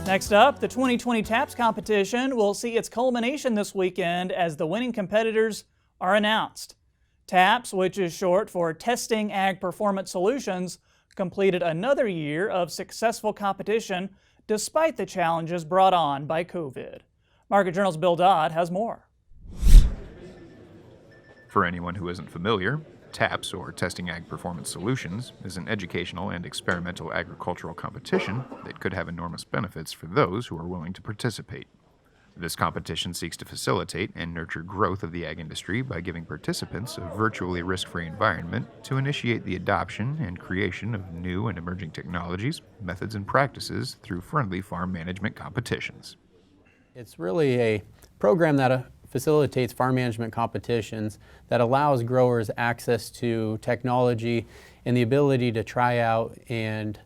Next up, the 2020 TAPS competition will see its culmination this weekend as the winning competitors are announced. TAPS, which is short for Testing Ag Performance Solutions, completed another year of successful competition despite the challenges brought on by COVID. Market Journal's Bill Dodd has more. For anyone who isn't familiar, TAPS, or Testing Ag Performance Solutions, is an educational and experimental agricultural competition that could have enormous benefits for those who are willing to participate. This competition seeks to facilitate and nurture growth of the ag industry by giving participants a virtually risk-free environment to initiate the adoption and creation of new and emerging technologies, methods, and practices through friendly farm management competitions. It's really a program that facilitates farm management competitions that allows growers access to technology and the ability to try out and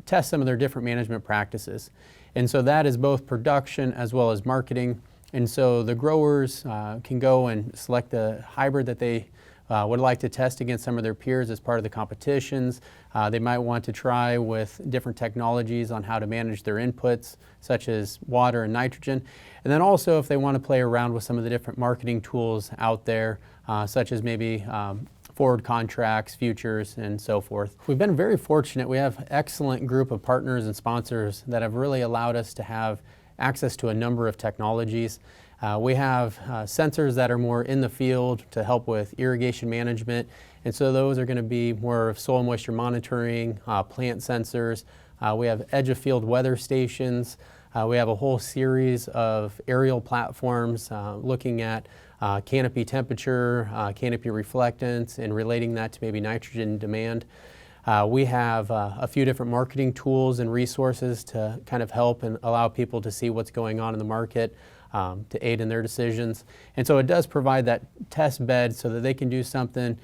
test some of their different management practices. And so that is both production as well as marketing. And so the growers can go and select the hybrid that they would like to test against some of their peers as part of the competitions. They might want to try with different technologies on how to manage their inputs, such as water and nitrogen. And then also if they want to play around with some of the different marketing tools out there, such as maybe forward contracts, futures, and so forth. We've been very fortunate. We have an excellent group of partners and sponsors that have really allowed us to have access to a number of technologies. We have sensors that are more in the field to help with irrigation management, and so those are going to be more of soil moisture monitoring, plant sensors. We have edge of field weather stations. We have a whole series of aerial platforms looking at canopy temperature, canopy reflectance, and relating that to maybe nitrogen demand. We have a few different marketing tools and resources to kind of help and allow people to see what's going on in the market, to aid in their decisions. And so it does provide that test bed so that they can do something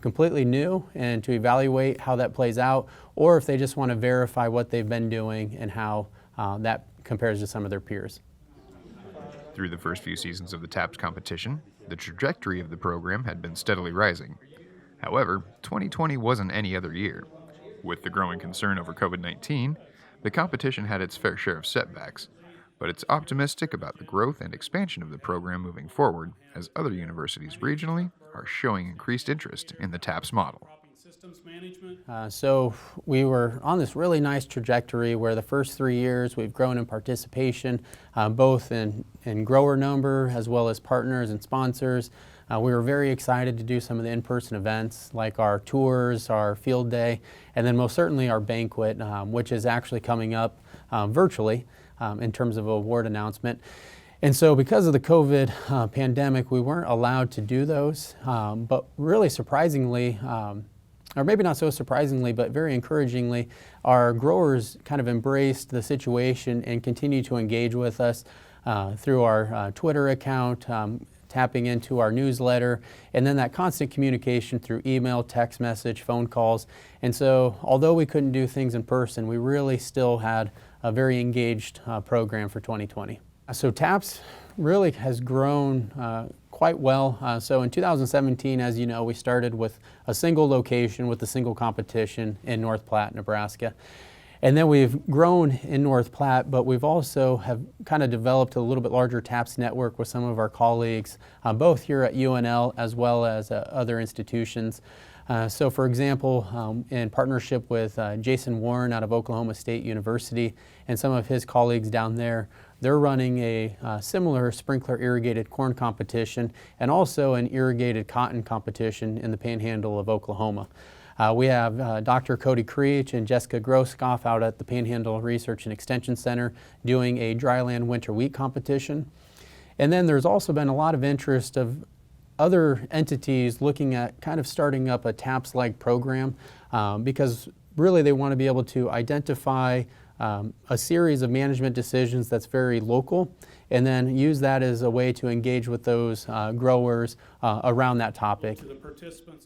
completely new and to evaluate how that plays out, or if they just want to verify what they've been doing and how that compares to some of their peers. Through the first few seasons of the TAPS competition, the trajectory of the program had been steadily rising. However, 2020 wasn't any other year. With the growing concern over COVID-19, the competition had its fair share of setbacks, but it's optimistic about the growth and expansion of the program moving forward as other universities regionally are showing increased interest in the TAPS model. So we were on this really nice trajectory where the first 3 years we've grown in participation, both in grower number as well as partners and sponsors. We were very excited to do some of the in-person events like our tours, our field day, and then most certainly our banquet, which is actually coming up virtually in terms of award announcement. And so because of the COVID pandemic, we weren't allowed to do those, but really surprisingly, or maybe not so surprisingly, but very encouragingly, our growers kind of embraced the situation and continue to engage with us through our Twitter account, tapping into our newsletter, and then that constant communication through email, text message, phone calls. And so although we couldn't do things in person, we really still had a very engaged program for 2020. So TAPS really has grown quite well. So in 2017, as you know, we started with a single location with a single competition in North Platte, Nebraska. And then we've grown in North Platte, but we've also have kind of developed a little bit larger TAPS network with some of our colleagues, both here at UNL as well as other institutions. So for example, in partnership with Jason Warren out of Oklahoma State University and some of his colleagues down there, they're running a similar sprinkler irrigated corn competition and also an irrigated cotton competition in the panhandle of Oklahoma. We have Dr. Cody Creech and Jessica Groskoff out at the Panhandle Research and Extension Center doing a dryland winter wheat competition. And then there's also been a lot of interest of other entities looking at kind of starting up a TAPS-like program because really they want to be able to identify a series of management decisions that's very local and then use that as a way to engage with those growers around that topic.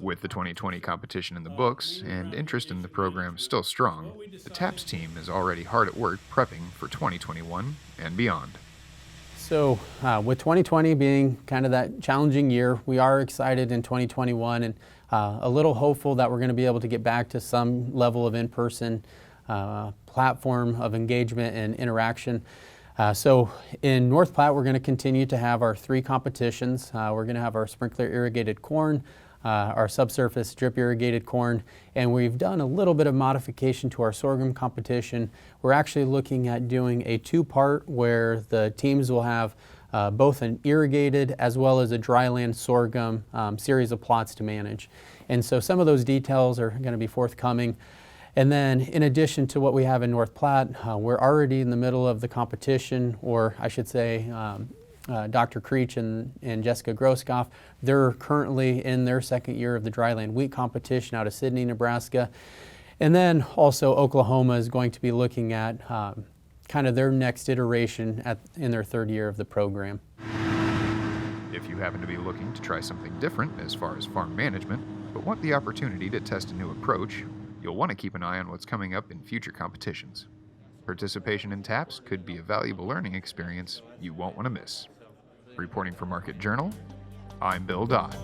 With the 2020 competition in the books and interest in the program still strong, the TAPS team is already hard at work prepping for 2021 and beyond. So with 2020 being kind of that challenging year, we are excited in 2021 and a little hopeful that we're going to be able to get back to some level of in-person platform of engagement and interaction. So in North Platte, we're going to continue to have our 3 competitions. We're going to have our sprinkler irrigated corn, our subsurface drip irrigated corn, and we've done a little bit of modification to our sorghum competition. We're actually looking at doing a 2-part where the teams will have both an irrigated as well as a dryland sorghum series of plots to manage. And so some of those details are going to be forthcoming. And then in addition to what we have in North Platte, we're already in the middle of the competition, or I should say Dr. Creech and Jessica Groskoff, they're currently in their 2nd year of the dryland wheat competition out of Sidney, Nebraska. And then also Oklahoma is going to be looking at kind of their next iteration in their 3rd year of the program. If you happen to be looking to try something different as far as farm management, but want the opportunity to test a new approach, you'll want to keep an eye on what's coming up in future competitions. Participation in TAPS could be a valuable learning experience you won't want to miss. Reporting for Market Journal, I'm Bill Dodd.